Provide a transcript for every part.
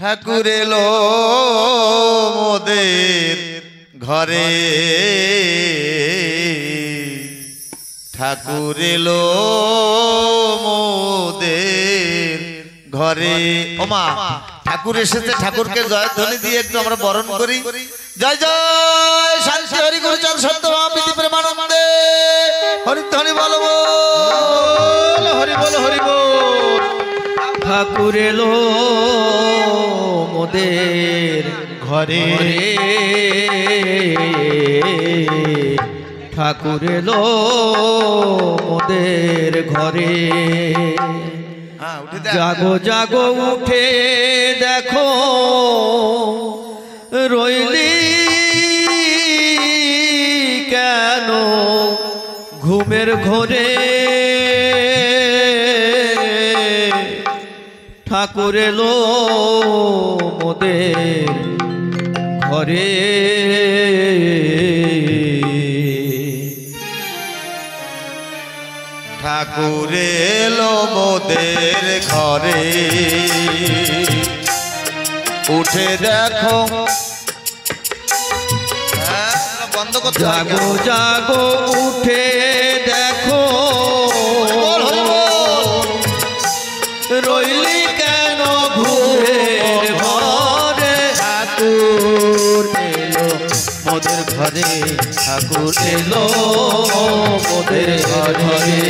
ঠাকুর এলো মোদের ঘরে ঠাকুর এলো মোদের ঘরে ওমা ঠাকুর এসেছে ঠাকুরকে জয়ধ্বনি দিয়ে একটু আমরা বরণ করি জয় জয় শান্তি হরি গুরুচরণ সত্য মহাপ্রীতি প্রেমানন্দে হরিধ্বনি বলো হরি বল হরি বল ঠাকুর এলো মোদের ঘরে ঠাকুর এলো মোদের ঘরে জাগো জাগো উঠে দেখো রইলি কেন ঘুমের ঘরে ঠাকুর এলো মোদের ঘরে ঠাকুর এলো মোদের ঘরে উঠে দেখো বন্ধ করতে জাগো জাগো উঠে দেখো রইলি কেন ঘুমের ঘরে ঠাকুর এলো মোদের ঘরে ঠাকুর এলো মোদের ঘরে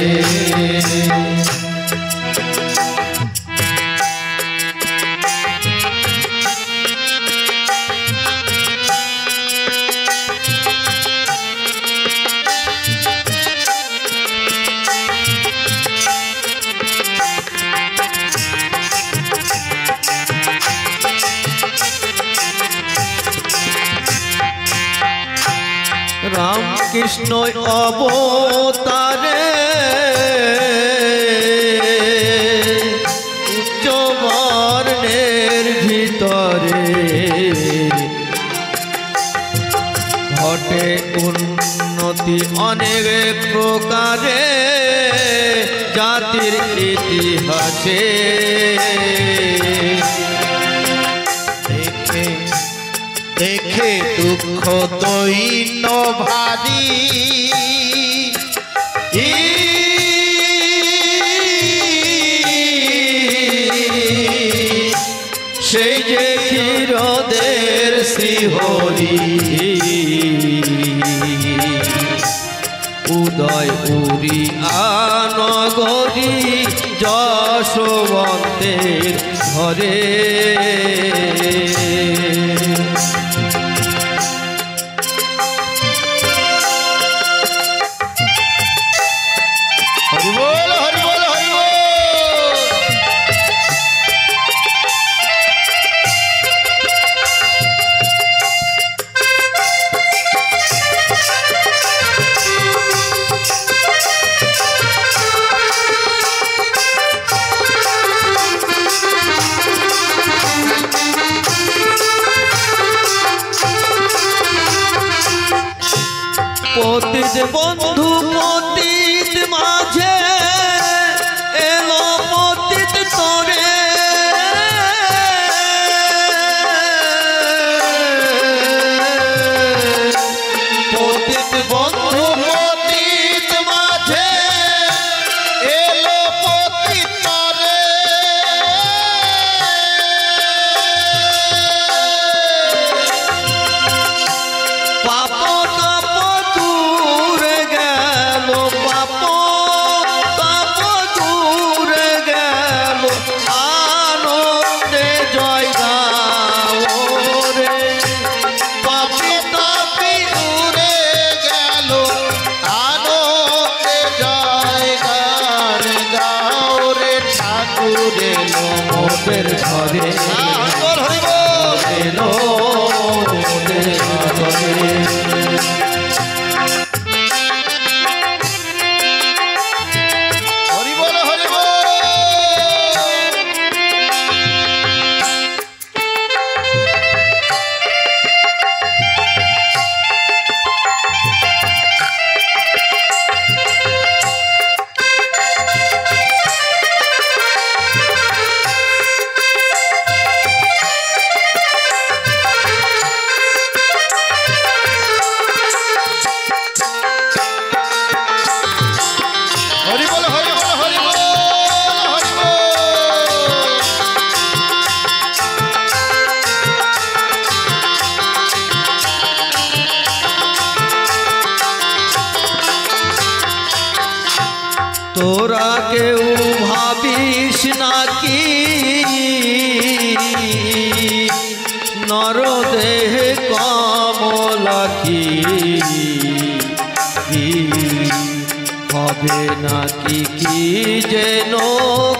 রামকৃষ্ণ অবতারে উচ্চ বর্ণের ভিতরে ঘটে উন্নতি অনেক প্রকারে জাতির ইতিহাসে দেখে দুঃখ দৈন্য ভারী সেই যে ক্ষীরদের শ্রীহরি উদয়পুরী আনগরী যশোবন্তের ঘরে পতিত বন্ধু পতিত মাঝে এলো পতিত তরে পতিত বন্ধু পতিত মাঝে এলো পতিত তরে মোদের ঘরে এলো মোদের ঘরে তোরা কেউ ভাবিস নাকি নরদেহে কমলাখি হবে নাকি কি যেন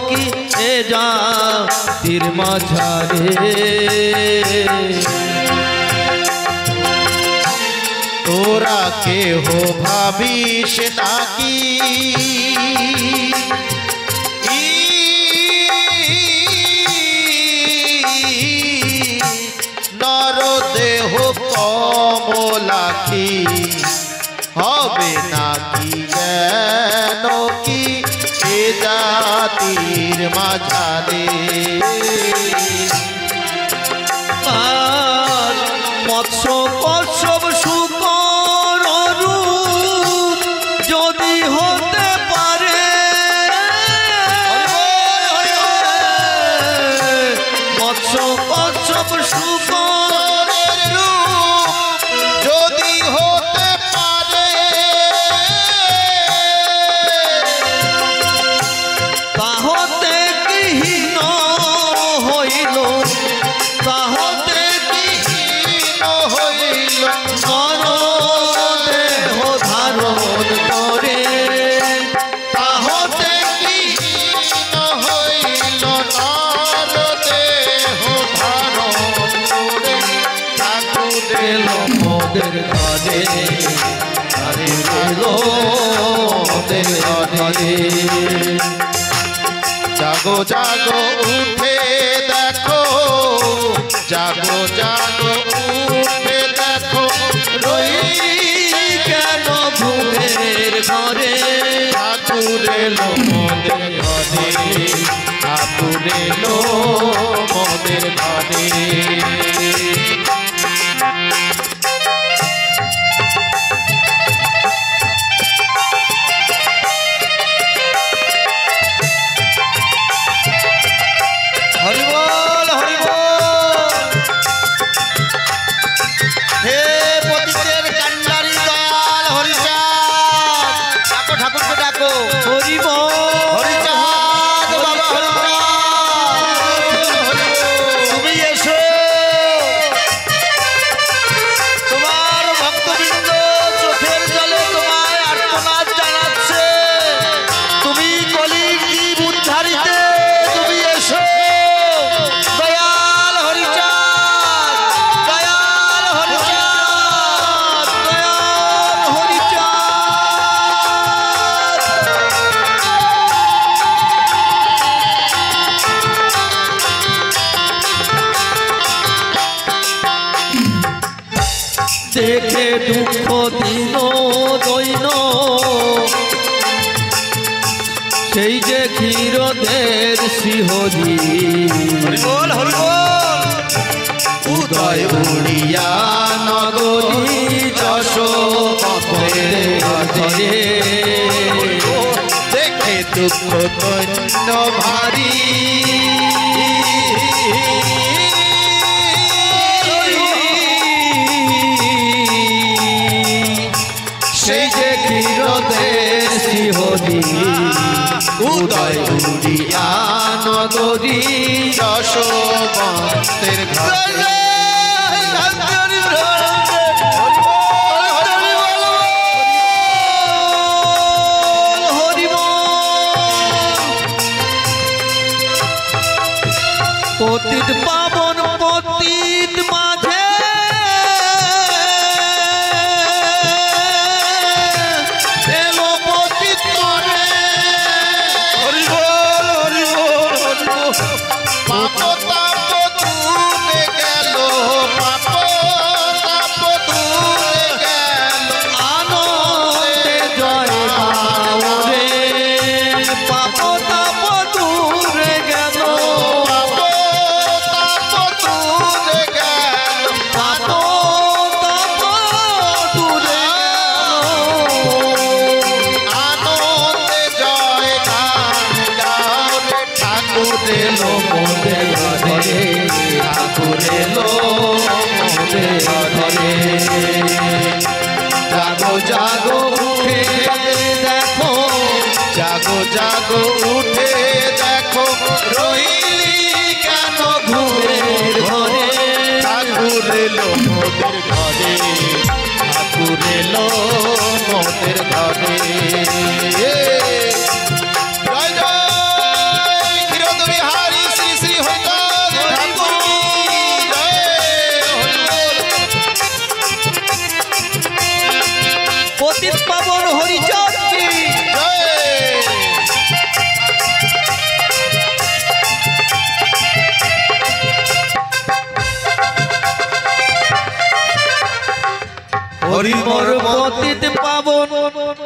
কি এ জাতির মাঝারে তোরা কেহ ভাবিস নাকি নরদেহ কমলাখি হবে নাকি যেন কি এ জাতির মাঝারে আর মৎস্য কশ্যপ শুকর রূপ যদি হতে পারে মৎস্য কশ্যপ শুকর যদি হতে পারে তাহতে কিহীন হইল তাহতে হীন হইল দেহ ধারণ করে তাহতে হীন হইল নর দেহ ধারণ করে ঠাকুরের এলো মোদের ঘরে আরে এলো মোদের ঘরে জাগো জাগো উঠে দেখো জাগো জাগো উঠে দেখো রই কেন ঘুমের ঘরে ঠাকুর এলো মোদের ঘরে ঠাকুর এলো মোদের ঘরে হরিবল হরিবল হে পতিতের কান্ডারি দয়াল হরিচাঁদ ডাকো ঠাকুরকে ডাকো হরিব হরিচাঁদ বাবা হরিচাঁদ তুমি এসো তোমার ভক্তবৃন্দ চোখের জলে তোমায় আর্তনাদ জানাচ্ছে তুমি কলির জীব উদ্ধারিতে তুমি এসো দয়াল হরিচাঁদ দয়াল হরিচাঁদ দয়াল হরিচাঁদ দেখে দুঃখ দিন দৈন সেই যে ক্ষীরদের শিহরি হরিবল হরিবল উদয় উড়িয়া নগরী যশ ঘরে দেখে দুঃখ তন্য ভারী সেই যে ক্ষীরদের শিহরি উদয় উড়িয়া নগরী যশবন্তের ঘরে পতিত পাবন পতিত মাঝে এলো পতিত করে হরিবল হরিবল হরিবল পাপ তাপ দূরে গেল পাপ তাপ দূরে গেল আনন্দে জয় বাউরে পাপ তাপ দূরে গেল পাপ তাপ দূরে গেল এলো মোদের ঘরে ঠাকুর এলো মোদের ঘরে জয় জয় ক্ষীরোদরি হারি শ্রী শ্রী হরিদাস ঠাকুর কি জয় পতিত পাবন হরিচাঁদ কি জয় হরি মোর পতিত পাবন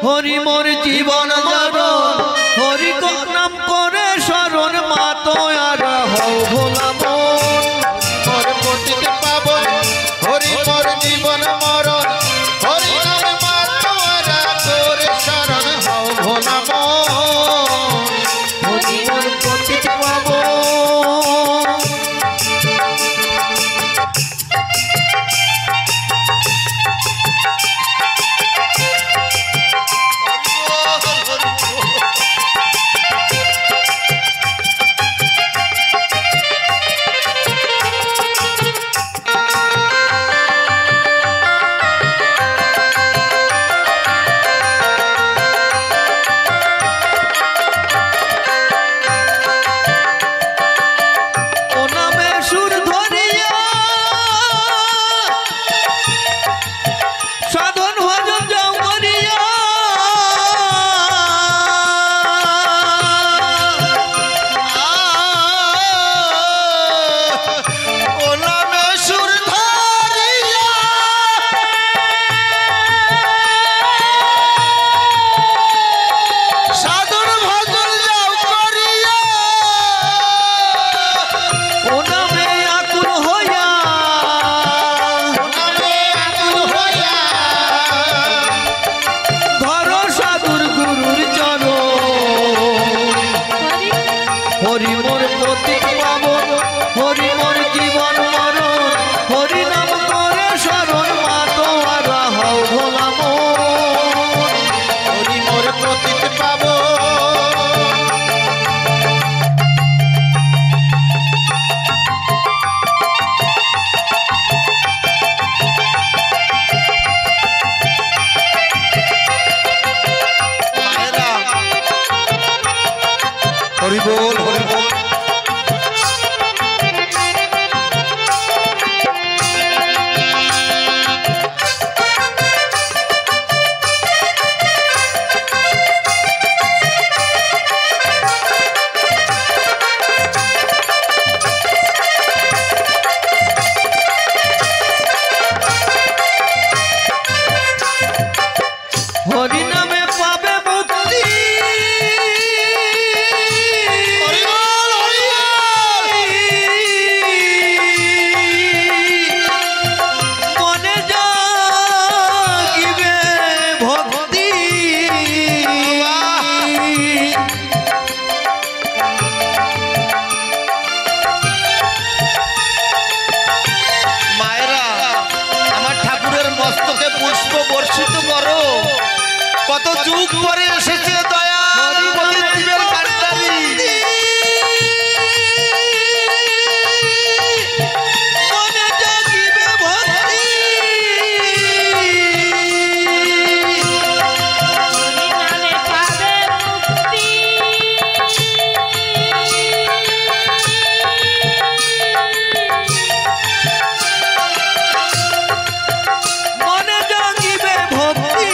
হরি মোর জীবন জাগরণ হরি নাম করে শরণ মাতো আর হও ভোলা মন মোর পতিত পাবন হরি মোর জীবন মরণ হরি নাম মাতোরা তোরে শরণ হও ভোলা মন হরি মোর পতিত পাবন হরি মোর পতিত পাবন হরি মোর জীবন মরণ হরি নাম করে শরণ মাতো আর হও ভোলা মন হরি মোর পতিত পাবন हरि बोल हरि बोल হরি নামে পাবে মুক্তি মনে জাগিবে ভক্তি মায়েরা আমার ঠাকুরের মস্তকে পুষ্প বর্ষিত করো কত যুগ পরে এসেছে দয়া জীবের কান্ডারি মনে জাগিবে ভক্তি নামে পাবে মুক্তি মনে জাগিবে ভক্তি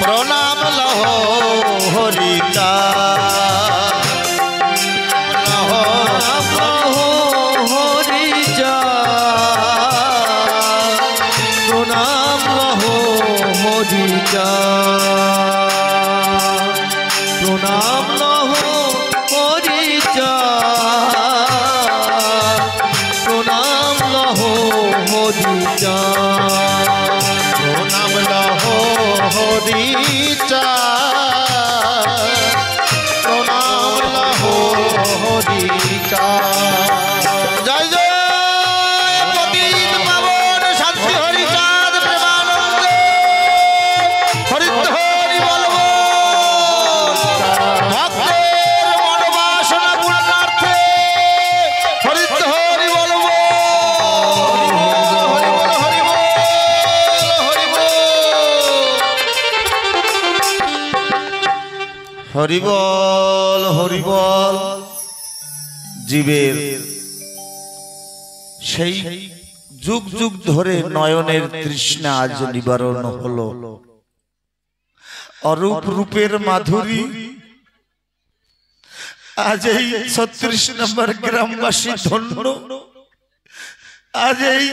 প্রণাম লহ হরিতা প্রণাম লহ হরিচা প্রণাম লহ হরিচা প্রণাম লহ হরিচা প্রণাম লহ হরিচা প্রণাম লহ হরিচা জয় জয় পতিত পাবন শান্তি হরিচাঁদ প্রেমানন্দে হরি হরি বল ভক্তের মনোবাসনা পূর্ণার্থে হরি হরি বল হরি বল হরি বল। জীবের সেই যুগ যুগ ধরে নয়নের তৃষ্ণা আজ নিবারণ হলো। অরূপ রূপের মাধুরী আজ এই 36 নম্বর গ্রামবাসী ধন্য। আজ এই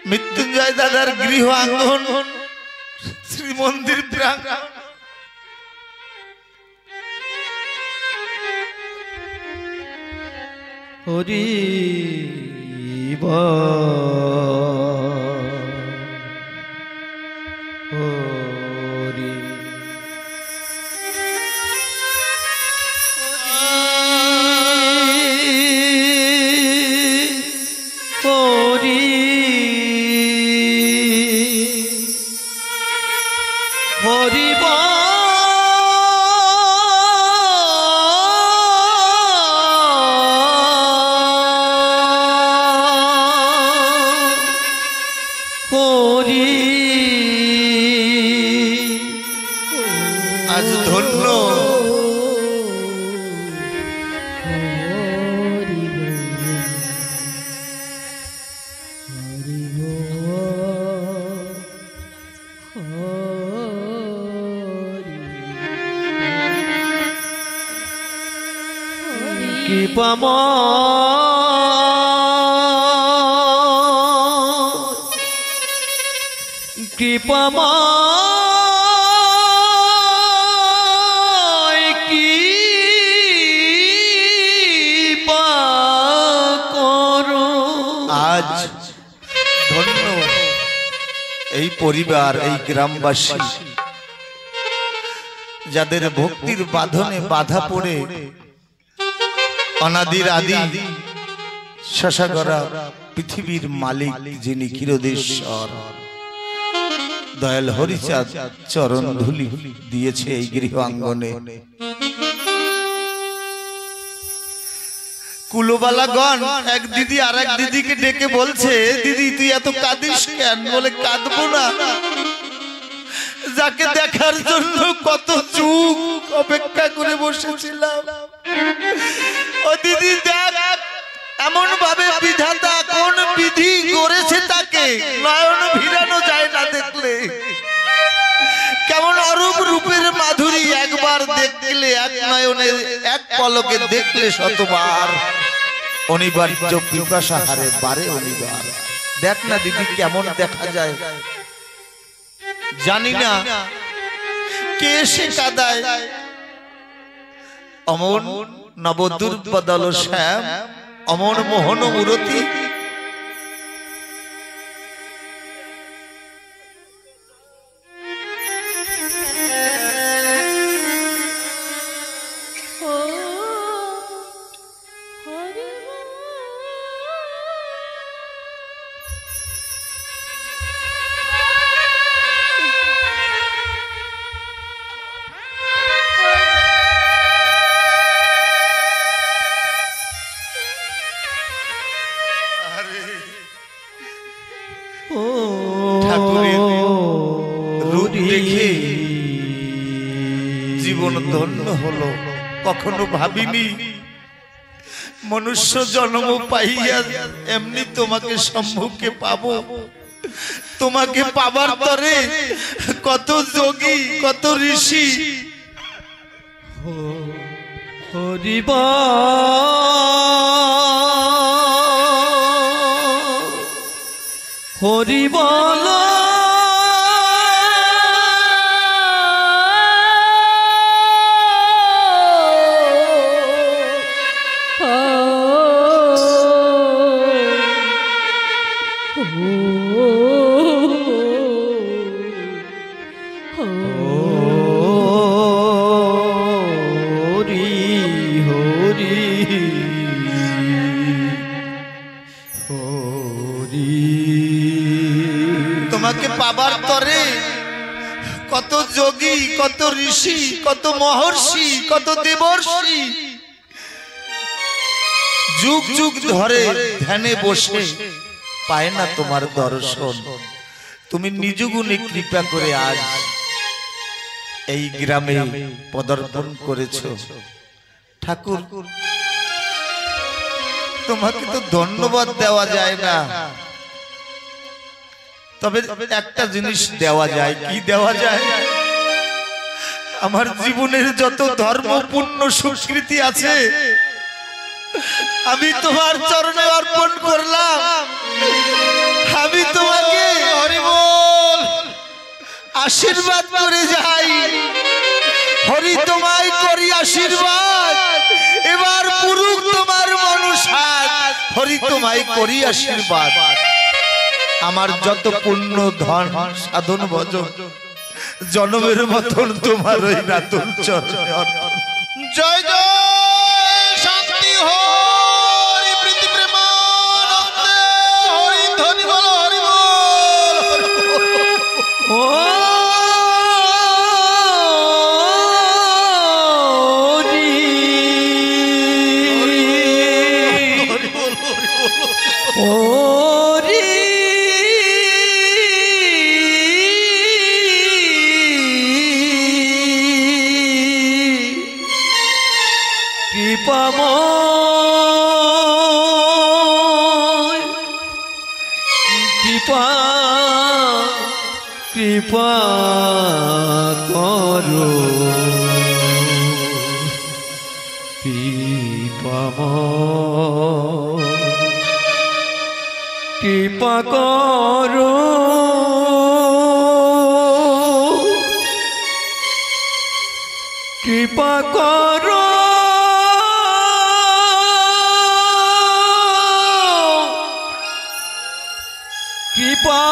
মৃত্যুঞ্জয় দাদার গৃহ আঙ্গন শ্রী মন্দির প্রাঙ্গণ হরি হরি হরি হরি আজ ধন্য কি পাম কি পাম কি করো আজ ধন্য এই পরিবার এই গ্রামবাসী যাদের ভক্তির বাঁধনে বাধা পড়ে অনাদির আদি শশাগরা পৃথিবীর মালিক যিনি ক্ষীরোদেশ্বর দয়াল হরিচাঁদ চরণ ধুলি দিয়েছে এই গৃহ আঙ্গনে। কুলোবালাগণ এক দিদি আর এক দিদিকে ডেকে বলছে, দিদি তুই এত কাঁদিস কেন? বলে কাঁদবো না, যাকে দেখার জন্য কত যুগ অপেক্ষা করে বসেছিলাম। ও দিদি দেখ এমন ভাবে বিধাতা কোন বিধি করেছে তাকে নয়ন ভিড়ানো যায় না দেখলে। কেমন অরূপ রূপের মাধুরী একবার দেখলে এক নয়নে এক পলকে দেখলে শতবার অনিবার্য পিপাসা হারে বারে অনিবার। দেখ না দিদি কেমন দেখা যায়। জানি না কে সে কাদায় অমন নবদুর্বদল শ্যাম অমন মোহন মূরতি। ঠাকুরের রূপ দেখে জীবন ধন্য হলো। কখনো ভাবিনি মনুষ্য জন্ম পাইয়া এমনি তোমাকে সম্মুখে পাবো। তোমাকে পাবার তরে কত যোগী কত ঋষি হরিবা হরি বল তোমাকে পাবার তরে কত যোগী কত ঋষি কত মহর্ষি কত দেবর্ষি যুগ যুগ ধরে ধ্যানে বসে পায় না তোমার দর্শন। তুমি নিজ গুণে কৃপা করে আজ এই গ্রামে পদার্পণ করেছো ঠাকুর। তোমাকে তো ধন্যবাদ দেওয়া যায় না, তবে একটা জিনিস দেওয়া যায়। কি দেওয়া যায়? আমার জীবনের যত ধর্ম পুণ্য সংস্কৃতি আছে আমি তোমার চরণে অর্পণ করলাম। আমি তোমাকে হরি বল আশীর্বাদ করে যাই। হরি তোমায় করি আশীর্বাদ, এবার পুরুষ তোমার মনুষাদ। হরি তোমায় করি আশীর্বাদ। আমার যত পুণ্য ধন সাধন ভজন জনমের মতন তোমার ওই রাতুল চরণে অর্পণ। জয় জয় শান্তি হরি প্রীতি প্রেমানন্দে হরি ধ্বনি বল হরি বল। কৃপা করো কৃপা করো কৃপা করো কৃপা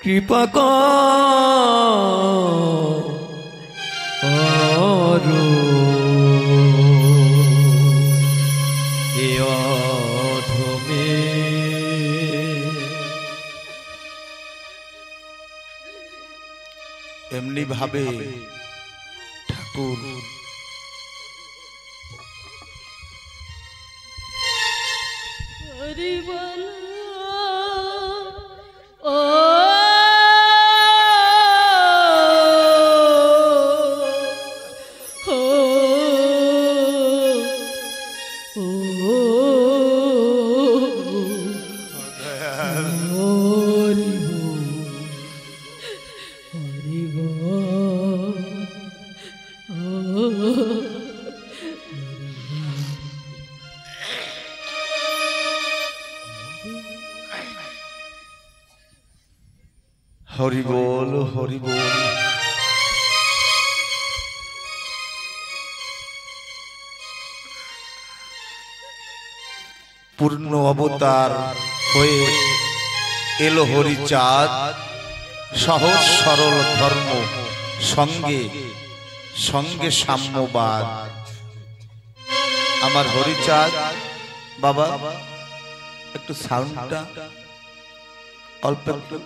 কৃপা করো এ অধমে। এমনি ভাবে ঠাকুর হরি বল ও হরি বল হরি বল। পূর্ণ অবতার হয়ে এলো হরিচাঁদ। সহজ সরল ধর্ম সঙ্গে সঙ্গে সাম্যবাদ। আমার হরিচাঁদ বাবা একটু সাউন্ডটা অল্প একটু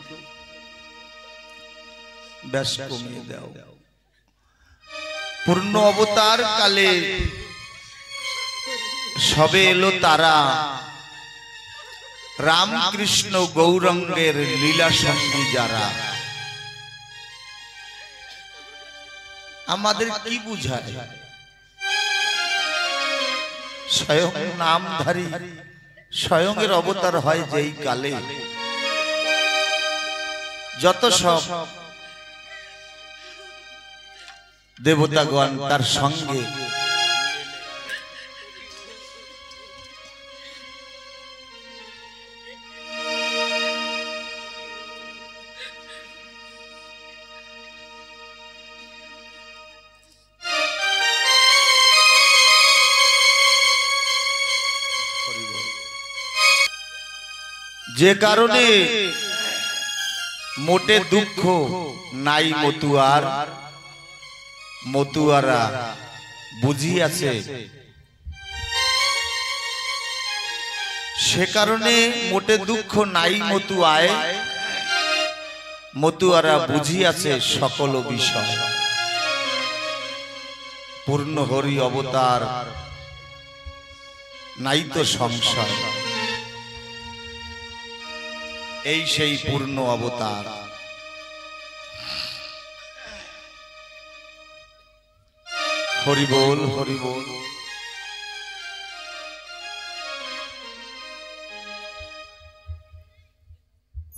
বেশ কমিয়ে দাও। পূর্ণ অবতার কালে সবে এলো তারা রামকৃষ্ণ গৌরাঙ্গের লীলা সঙ্গী যারা। আমাদের কি বুঝায়? স্বয়ং নামধারী স্বয়ং এর অবতার হয় যেই কালে, যত সব দেবতাগণ তার সঙ্গে যে কারণে মোটে দুঃখ নাই মতুয়ার, মতুয়ারা বুঝিয়াছে, সে কারণে মোটে দুঃখ নাই মতুয়ায়, মতুয়ারা বুঝিয়াছে সকল বিষয়। পূর্ণ হরি অবতার নাই তো সংশয়, এই সেই পূর্ণ অবতার। হরি বল, হরি বল।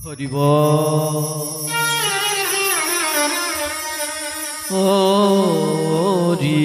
হরি বল, হরি